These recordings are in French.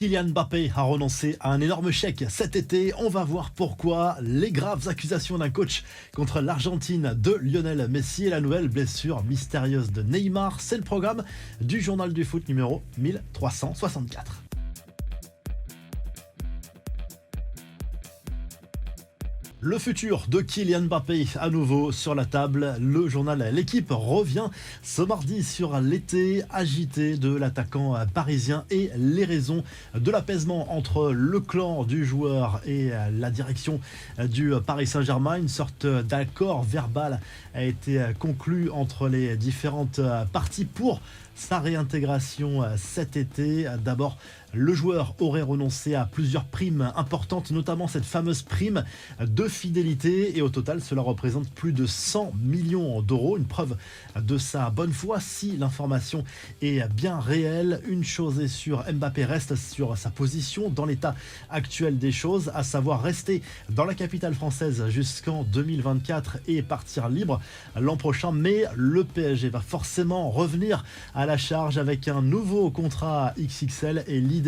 Kylian Mbappé a renoncé à un énorme chèque cet été. On va voir pourquoi. Les graves accusations d'un coach contre l'Argentine de Lionel Messi et la nouvelle blessure mystérieuse de Neymar. C'est le programme du journal du foot numéro 1364. Le futur de Kylian Mbappé à nouveau sur la table. Le journal L'Équipe revient ce mardi sur l'été agité de l'attaquant parisien et les raisons de l'apaisement entre le clan du joueur et la direction du Paris Saint-Germain. Une sorte d'accord verbal a été conclu entre les différentes parties pour sa réintégration cet été. D'abord, le joueur aurait renoncé à plusieurs primes importantes, notamment cette fameuse prime de fidélité. Et au total, cela représente plus de 100 millions d'euros. Une preuve de sa bonne foi si l'information est bien réelle. Une chose est sûre, Mbappé reste sur sa position dans l'état actuel des choses, à savoir rester dans la capitale française jusqu'en 2024 et partir libre l'an prochain. Mais le PSG va forcément revenir à la charge avec un nouveau contrat XXL et l'idée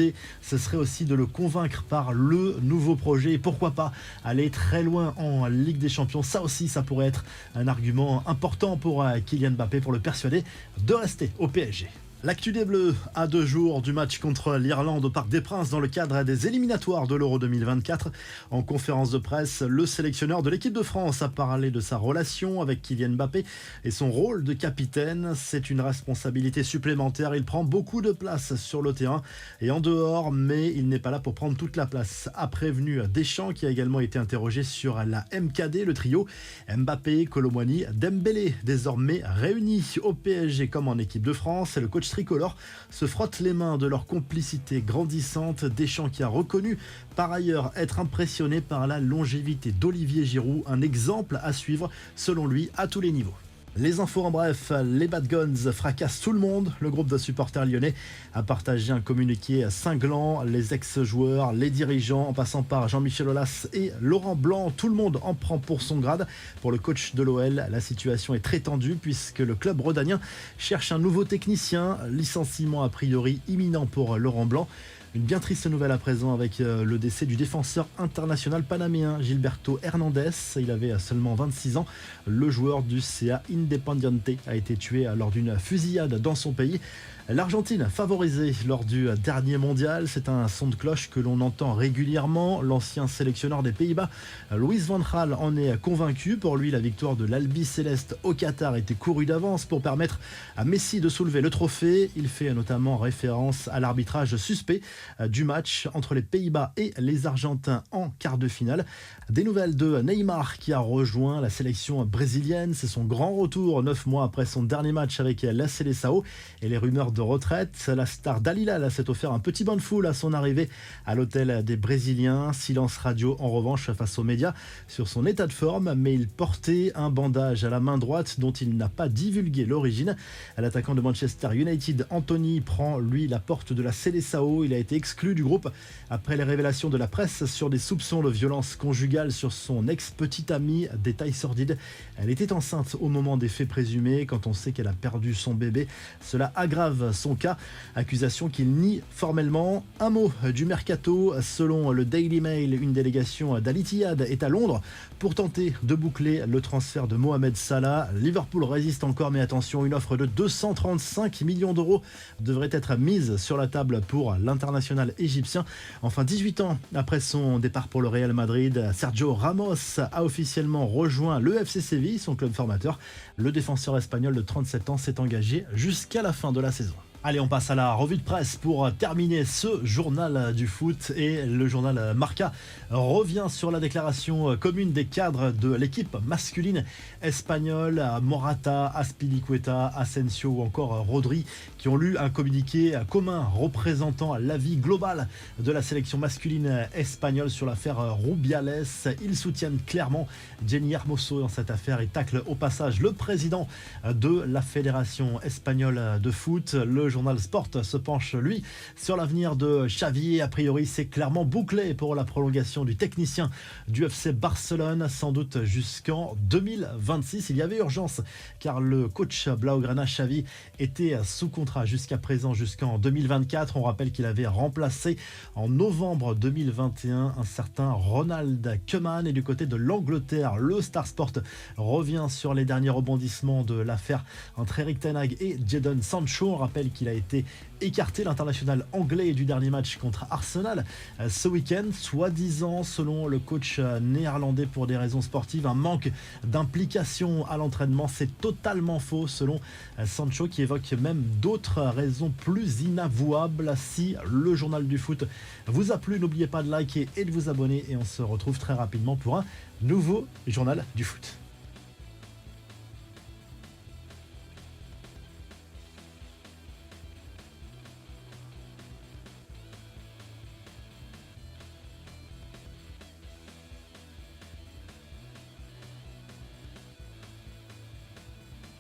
ce serait aussi de le convaincre par le nouveau projet et pourquoi pas aller très loin en Ligue des Champions. Ça aussi ça pourrait être un argument important pour Kylian Mbappé pour le persuader de rester au PSG. L'actu des Bleus à 2 jours du match contre l'Irlande au Parc des Princes dans le cadre des éliminatoires de l'Euro 2024. En conférence de presse, le sélectionneur de l'équipe de France a parlé de sa relation avec Kylian Mbappé et son rôle de capitaine. C'est une responsabilité supplémentaire. Il prend beaucoup de place sur le terrain et en dehors, mais il n'est pas là pour prendre toute la place, a prévenu Deschamps qui a également été interrogé sur la MKD, le trio Mbappé, Kolo Muani, Dembélé, désormais réunis au PSG comme en équipe de France. Et le coach tricolore se frottent les mains de leur complicité grandissante. Deschamps qui a reconnu par ailleurs être impressionné par la longévité d'Olivier Giroud, un exemple à suivre selon lui à tous les niveaux. Les infos en bref, les Bad Guns fracassent tout le monde. Le groupe de supporters lyonnais a partagé un communiqué cinglant. Les ex-joueurs, les dirigeants, en passant par Jean-Michel Aulas et Laurent Blanc, tout le monde en prend pour son grade. Pour le coach de l'OL, la situation est très tendue puisque le club rhodanien cherche un nouveau technicien. Licenciement a priori imminent pour Laurent Blanc. Une bien triste nouvelle à présent avec le décès du défenseur international panaméen Gilberto Hernandez. Il avait seulement 26 ans. Le joueur du CA Independiente a été tué lors d'une fusillade dans son pays. L'Argentine favorisée lors du dernier mondial, c'est un son de cloche que l'on entend régulièrement. L'ancien sélectionneur des Pays-Bas, Louis van Gaal, en est convaincu. Pour lui, la victoire de l'Albi Céleste au Qatar était courue d'avance pour permettre à Messi de soulever le trophée. Il fait notamment référence à l'arbitrage suspect du match entre les Pays-Bas et les Argentins en quart de finale. Des nouvelles de Neymar qui a rejoint la sélection brésilienne. C'est son grand retour 9 mois après son dernier match avec la Seleção et les rumeurs de retraite. La star d'Al Hilal s'est offert un petit bain de foule à son arrivée à l'hôtel des Brésiliens. Silence radio en revanche face aux médias sur son état de forme, mais il portait un bandage à la main droite dont il n'a pas divulgué l'origine. L'attaquant de Manchester United, Anthony, prend lui la porte de la Seleção. Il a été exclu du groupe après les révélations de la presse sur des soupçons de violence conjugale sur son ex-petite amie. Détail sordide, elle était enceinte au moment des faits présumés. Quand on sait qu'elle a perdu son bébé, cela aggrave son cas, accusation qu'il nie formellement. Un mot du mercato, selon le Daily Mail, une délégation d'Al Ittihad est à Londres pour tenter de boucler le transfert de Mohamed Salah. Liverpool résiste encore, mais attention, une offre de 235 millions d'euros devrait être mise sur la table pour l'international égyptien. Enfin, 18 ans après son départ pour le Real Madrid, Sergio Ramos a officiellement rejoint le FC Séville, son club formateur. Le défenseur espagnol de 37 ans s'est engagé jusqu'à la fin de la saison. Allez, on passe à la revue de presse pour terminer ce journal du foot et le journal Marca revient sur la déclaration commune des cadres de l'équipe masculine espagnole, Morata, Azpilicueta, Asensio ou encore Rodri qui ont lu un communiqué commun représentant l'avis global de la sélection masculine espagnole sur l'affaire Rubiales. Ils soutiennent clairement Jenny Hermoso dans cette affaire et taclent au passage le président de la fédération espagnole de foot. Le journal Sport se penche, lui, sur l'avenir de Xavi. A priori, c'est clairement bouclé pour la prolongation du technicien du FC Barcelone, sans doute jusqu'en 2026. Il y avait urgence, car le coach Blaugrana Xavi était sous contrat jusqu'à présent, jusqu'en 2024. On rappelle qu'il avait remplacé en novembre 2021 un certain Ronald Koeman. Et du côté de l'Angleterre, le Star Sport revient sur les derniers rebondissements de l'affaire entre Erik ten Hag et Jadon Sancho. On rappelle qu'il a été écarté, l'international anglais, du dernier match contre Arsenal ce week-end, soi-disant, selon le coach néerlandais, pour des raisons sportives, un manque d'implication à l'entraînement. C'est totalement faux, selon Sancho, qui évoque même d'autres raisons plus inavouables. Si le journal du foot vous a plu, n'oubliez pas de liker et de vous abonner, et on se retrouve très rapidement pour un nouveau journal du foot.